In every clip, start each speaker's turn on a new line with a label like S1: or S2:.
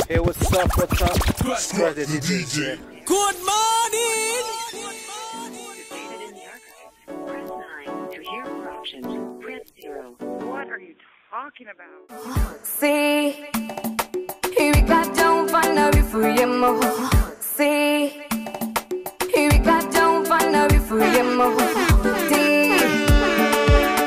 S1: Hey, what's up? Scratchthedj.
S2: Good morning!
S3: Press 9 to hear more options. Press 0. What are you talking about?
S4: See, here we got down for now before you more. See, here we got down for now before you more. See,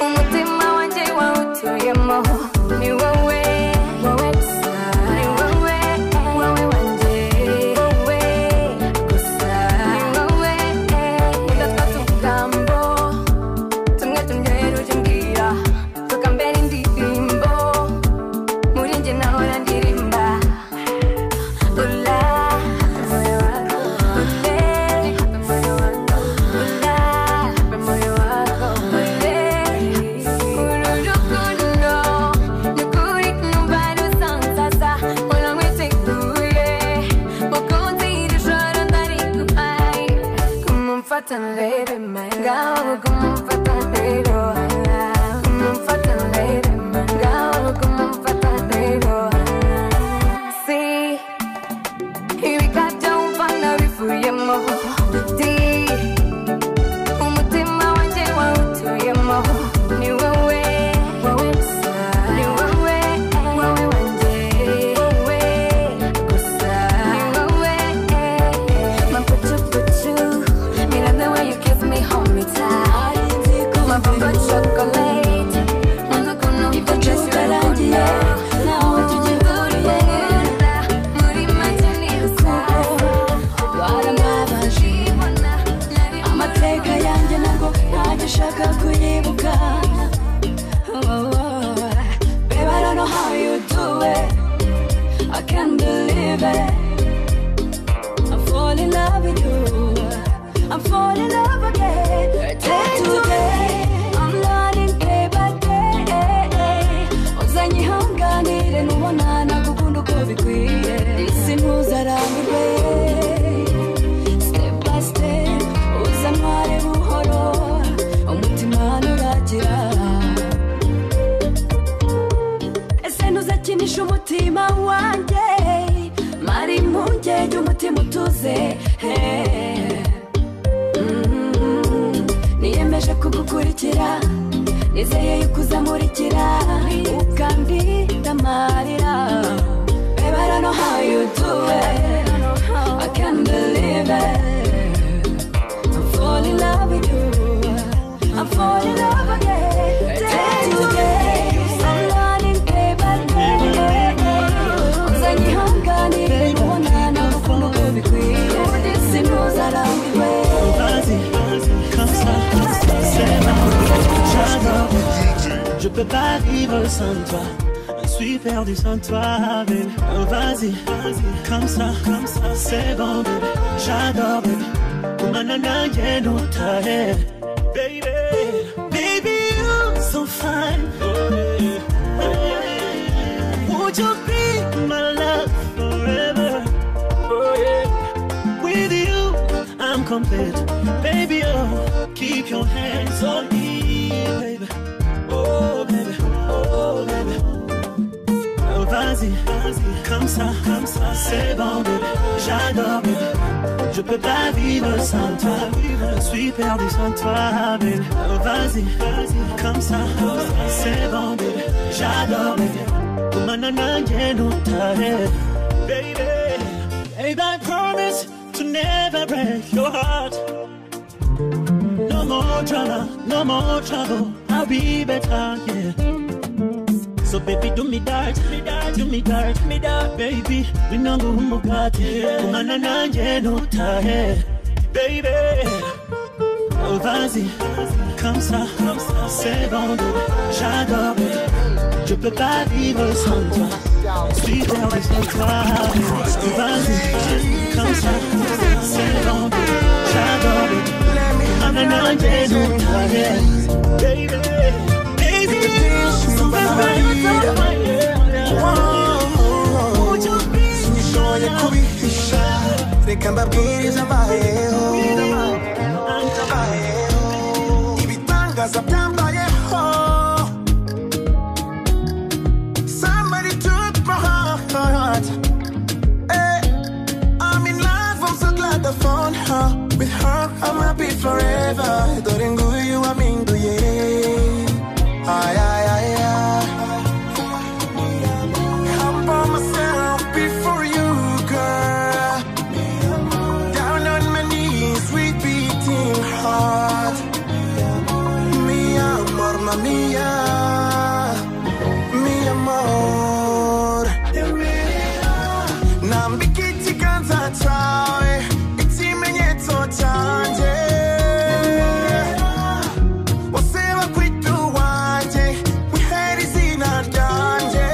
S4: umutima wanje wautuye more. Ni wewe, wewe gusa. Ni wewe, wewe wanje. Wewe gusa. Ni wewe, udatatu tugambo. Tumwe tumyeru jumbira. Tukambere indirimbo. Muri nje nahora ndirimba. Ula, moyo wako. Ule, moyo wako. Ula, moyo wako. Ule, urukundo. Nukuri kumbaro sansasa. Ola mwitekuye. Mukunzi irishoro ndarikupai. Kumumfata lebe manga. Kumumfata lero hala. Kumumfata lebe manga. Kumumfata lero hala. See, here we got down for now before you more. See, umutima wanje wautuye more. Ni wewe, wewe gusa. Ni wewe, wewe wanje. Wewe gusa. Ni wewe, my puchu. Me love the way you kiss me, hold me tight. My bumper chocolate. Unakuno kujesho karangiye. Naho tujihuriye. Muri majani usara. Waramabajibona. Amateka yanjye ntabwo ntagishaka kuyibuka. Babe, I don't know how you do it. I can't believe it. I'm falling in love with you. I'm falling in love again. Day to day, I'm learning day by day. Uzanyihanganire nubona nagukunda uko bikwiye. Isi ntuzarambirwe. Step by step, uzantware buhoro. Umutima nuragira. Ese ntuzakinisha umutima wanjye. Mari impungenge umutima utuze. Niyemeje kugukurikira. Nizeye yuko uzamurikira. Ukandinda amarira. Babe, I don't know how you do it. I can't believe it. I'm falling in love with you. I'm falling in love again. Day to day, I'm learning day by day. Uzanyihanganire nubona nagukunda uko bikwiye. Isi ntuzarambirwe.
S5: Je peux pas vivre sans toi. Je suis perdu sans toi, baby. Vas-y, comme ça, c'est bon, baby. J'adore, baby. Kumanana yeno tahe, baby. Baby, you're so fine. Would you be my love forever? Oh yeah. With you, I'm complete. Baby, oh, keep your hands on me, baby. Oh baby, oh baby. Oh vas-y, comme ça, c'est bon baby. J'adore baby. Je peux pas vivre sans toi. Je suis perdu sans toi baby. Oh vas-y, comme ça, c'est bon baby. J'adore baby. Kumanana yeno tahe, baby. Baby, I promise to never break your heart. No more drama, no more trouble. I'll be better, yeah. So baby, do me that, do me that, baby. We no go mugati, kumanana yeno tahe, baby. Oh vas-y, comme ça, c'est bon, j'adore, baby. Je peux pas vivre sans toi. Je suis perdu sans toi. Oh vas-y, comme ça, c'est bon, j'adore, baby. Kumanana yeno tahe, baby. Baby, so
S6: Singishoboye kubihisha. Reka mbabwirize ambayeho. Ibitangaza byambayeho. Somebody took my heart. forever. Dore nguyu waminduye. Ay, ay, ay, ay. I bought myself before you, girl. Down on my knees, sweet beating heart. Mi amor, ma mia. Mi amor. Nambika ikiganza cyawe, ikimenyetso cyanjye. Waseba kwita uwanjye, wihera izina ryanjye.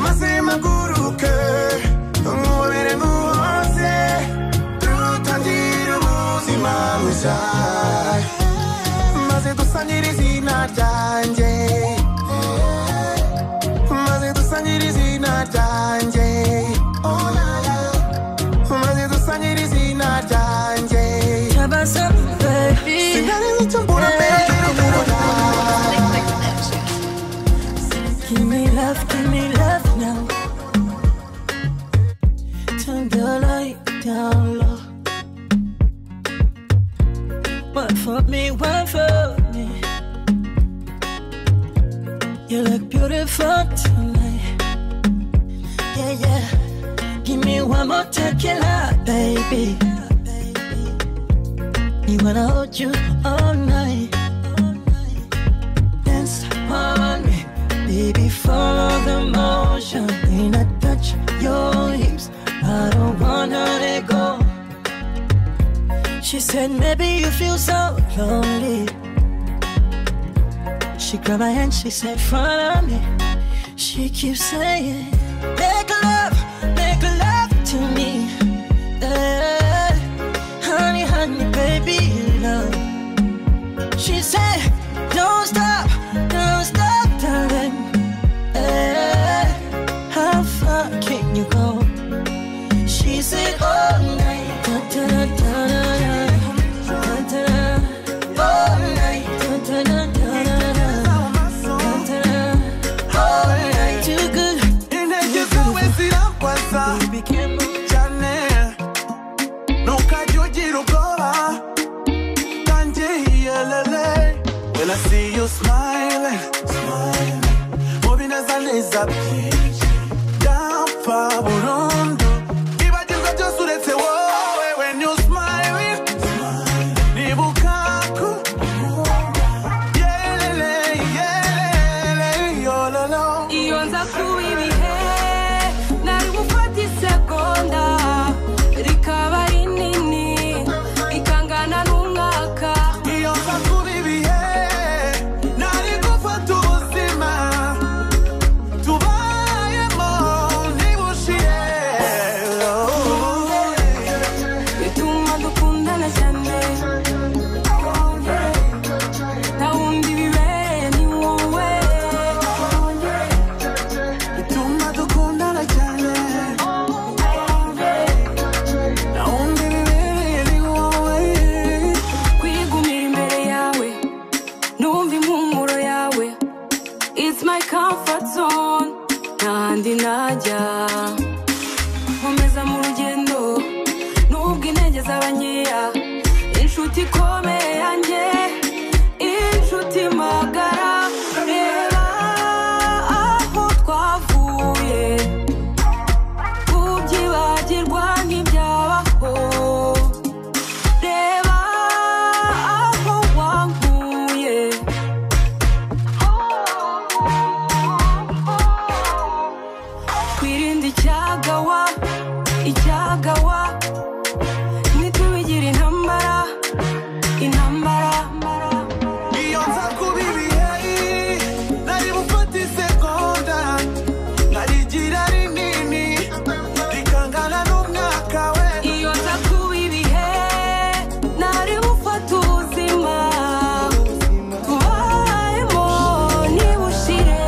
S6: Maze mpaguruke, nkubere muhoze, dutangire ubuzima bushya. Maze dusangire izina ryanjye. Maze dusangire izina ryanjye. Oh la la. Maze dusangire izina ryanjye. Sinari icyo mbura mbere y'urubura.
S5: Give me love now. Turn the light down low. One for me, one for me. You look beautiful tonight. Yeah, yeah. Give me one more tequila, baby. Me wanna hold you all night. Dance on me, baby, follow the motion. When I touch your hips, I don't wanna let go. She said, maybe you feel so lonely. She grabbed my hand, she said, follow me. She keeps saying, make love to me. Honey, honey, baby, love. She said, don't stop, darling. How far can you go? She said, all night. Da, da, da, da, da, da. All night. Da, da, da, da. Too good.
S6: When I see you smiling, moving as a laser beach, down for Burundi. Ibagiza just uretse wowe when you smiling, nibukaku, yelele, yelele, yololo.
S4: Iyo nza kuba ibihe, nari gufata isegonda, rikaba rinini, ikangana n'umwaka.
S6: Iyo nza kuba ibihe, nari gufata ubuzima, tubayemo ntibushire.
S4: Bituma dukundana cyane, nta wundi bibereye ni wowe.
S6: Bituma dukundana cyane, nta wundi bibereye ni wowe.
S4: Kwigumira imbere yawe, numva impumuro yawe. It's my comfort zone, ntahandi najya. Nkomeza mu rugendo, nubwo intege zaba nkeya. Inshuti ikomeye yanjye, inshuti magara. Reba aho twavuye, kubyibagirwa ntibyabaho. Reba aho wankuye. Kwirinda icyagawa, ntitubigira intambara.
S6: Iyo nza kuba ibihe, nari bufata isegonda, narigira rinini, rikangana n'umwaka we.
S4: Iyo nza kuba ibihe, nari bufata ubuzima, tubayemo ntibushire.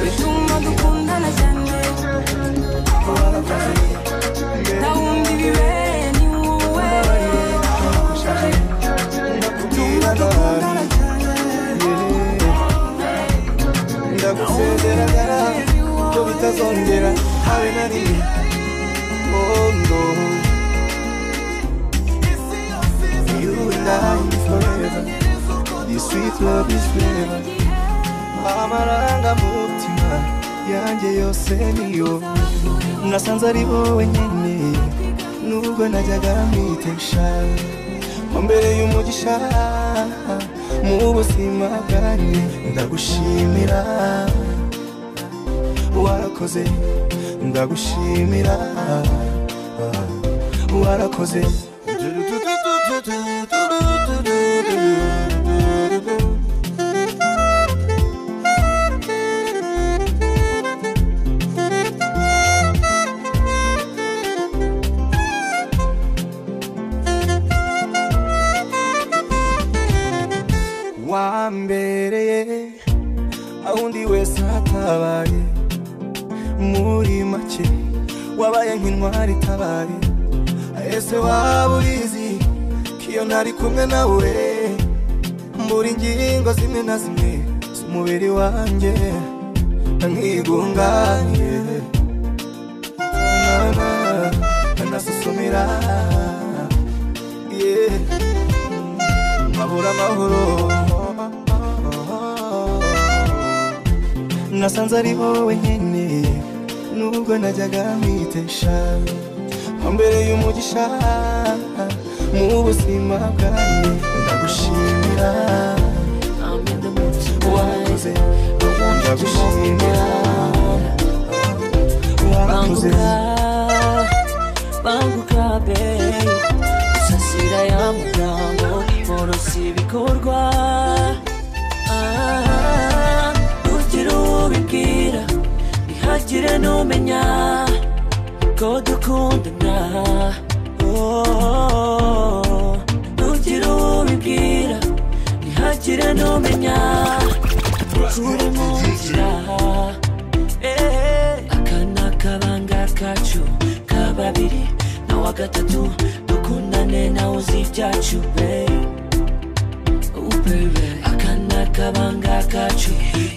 S4: Bituma dukundana cyane, nta wundi bibereye ni wowe.
S6: Bituma dukundana cyane, ndagusezeranya ko bitazongera habe na rimwe. Oh no.
S1: die forever. This sweet love is forever. Amaranga mutima yanjye yose niyo nasanze ari wowe nyine nubwo najyaga mwitesha mbere y'umugisha mu buzima bwanjye ndagushimira warakoze ndagushimira warakoze wambereye ahundi wese hatabaye muri make wabaye nk'intwari itabaye ese waba ubizi kiyo ntari kumwe nawe muri ingingo zimwe na zimwe z'umubiri wanjye nkigunganye nasusumira mahoro mahoro nasanze ari wowe nyine nubwo najyaga mwitesha mbere y'umugisha mu buzima bwanjye ndagushimira warakoze ndagushimira warakoze
S7: banguka babe usasira ya mugambo morosi ibikorwa ugira ubibwira ntihagire n'umenya ko dukundana ugira ubibwira ntihagire n'umenya turi mu nzira aka ni akabanga kacu kababiri nawa gatatu dukundane nawe uzi ibyacu babe aka ni akabanga kacu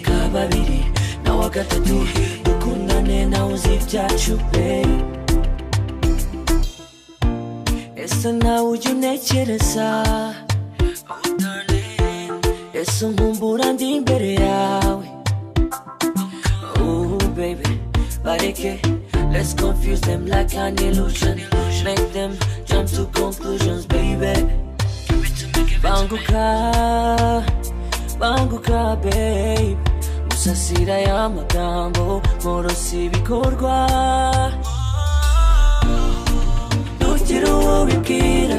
S7: kababiri nawa gatatu dukundane nawe uzi ibyacu babe ese nawe ujya untekereza ese nkumbura ndi imbere yawe baby bareke let's confuse them like an illusion make them jump to conclusions baby banguka banguka babe usasira ya magambo morosi ibikorwa ugira ubibwira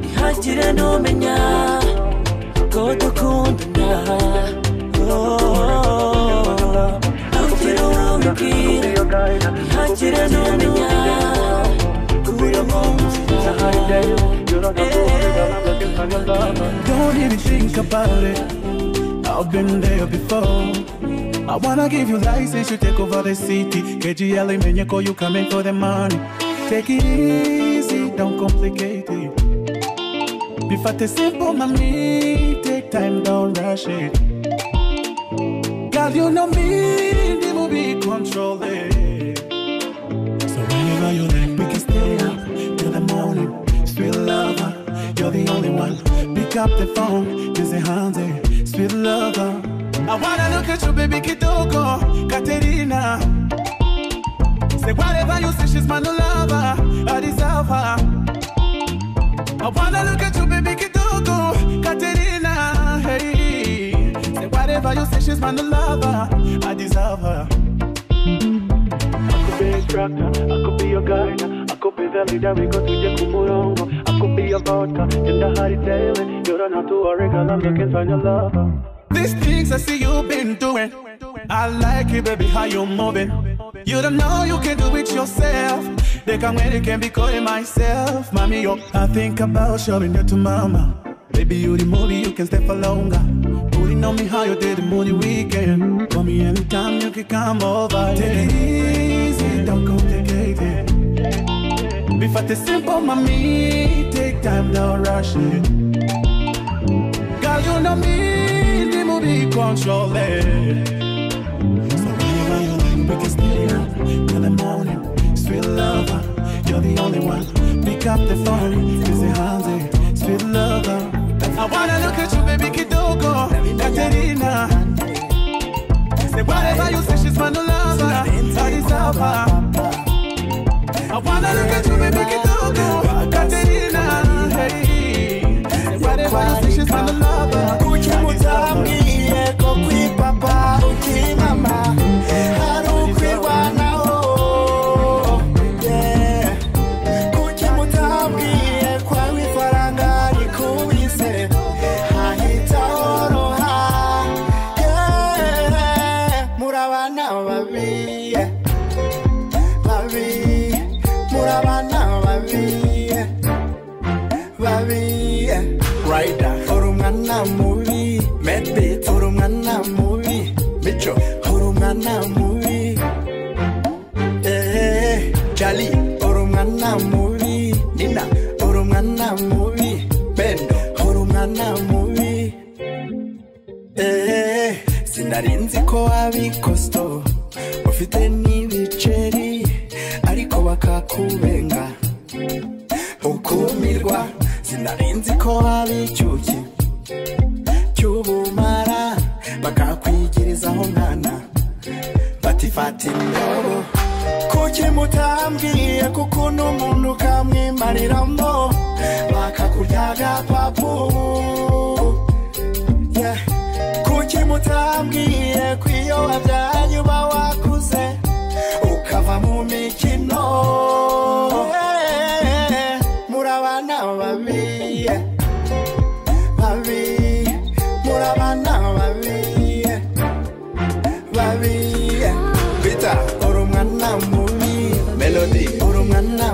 S7: ntihagire n'umenya ko dukundana ugira ubibwira ntihagire n'umenya kubira mu
S6: Don't even think about it, I've been there before. I wanna give you license, you take over the city. KGL Menyeko, you coming for the money. Take it easy, don't complicate it. Be fat simple, mommy. Take time, don't rush it. Girl, you know me, the movie control it. So whenever you like, we can stay up till the morning. Sweet lover, you're the only one. Pick up the phone, busy hands there. Sweet lover, I wanna look at you, baby Kitoko, Katerina. Say whatever you say, she's my new lover. I deserve her. I wanna look at you, baby Kitoko, Katerina. Hey, say whatever you say, she's my new lover. I deserve her. I could be a instructor, I could be your guide. I could be the leader, we go to the Kumurongo. I could be your vodka, in the Harry Taylor. You don't have to worry, girl, I'm looking for your lover. These things I see you've been doing, I like it, baby, how you moving. You don't know you can do it yourself. They can when it can be calling myself. Mommy, yo, I think about showing you to mama. Baby, you the movie, you can stay for longer. Putting on me how you did the movie weekend. Call me anytime you can come over. Take it easy, don't complicate it. Be fat simple, mommy. Take time, don't rush it. Girl, you know me, the movie control it. So whenever you like, we can stay up till the morning. Sweet lover, you're the only one. Pick up the phone, busy hands, sweet lover. kuki mutambwiye ko kwipapa uki mama hari ukwirwanaho kuki mutambwiye kwa wifaranga rikubise hahita horoha murabana babi babi murabana babi babi Rider urumwana mubi Meddy urumwana mubi Micho urumwana mubi Jali urumwana mubi Nina urumwana mubi Bendo urumwana mubi sinarinzi ko abikosto ufite n'ibiceri ariko bakakubenga ukumirwa sinarinzi ko abicyuki cyubumara bakakwigirizaho nkana batifata imyobo kuki mutambwiye kuko n'umuntu kamwimariramo bakakuryaga papu kuki mutambwiye ko iyo wabyaye uba wakuze ukava mu mikino murabana babi babi murabana babi babi Bita urumwana mubi Melody urumwana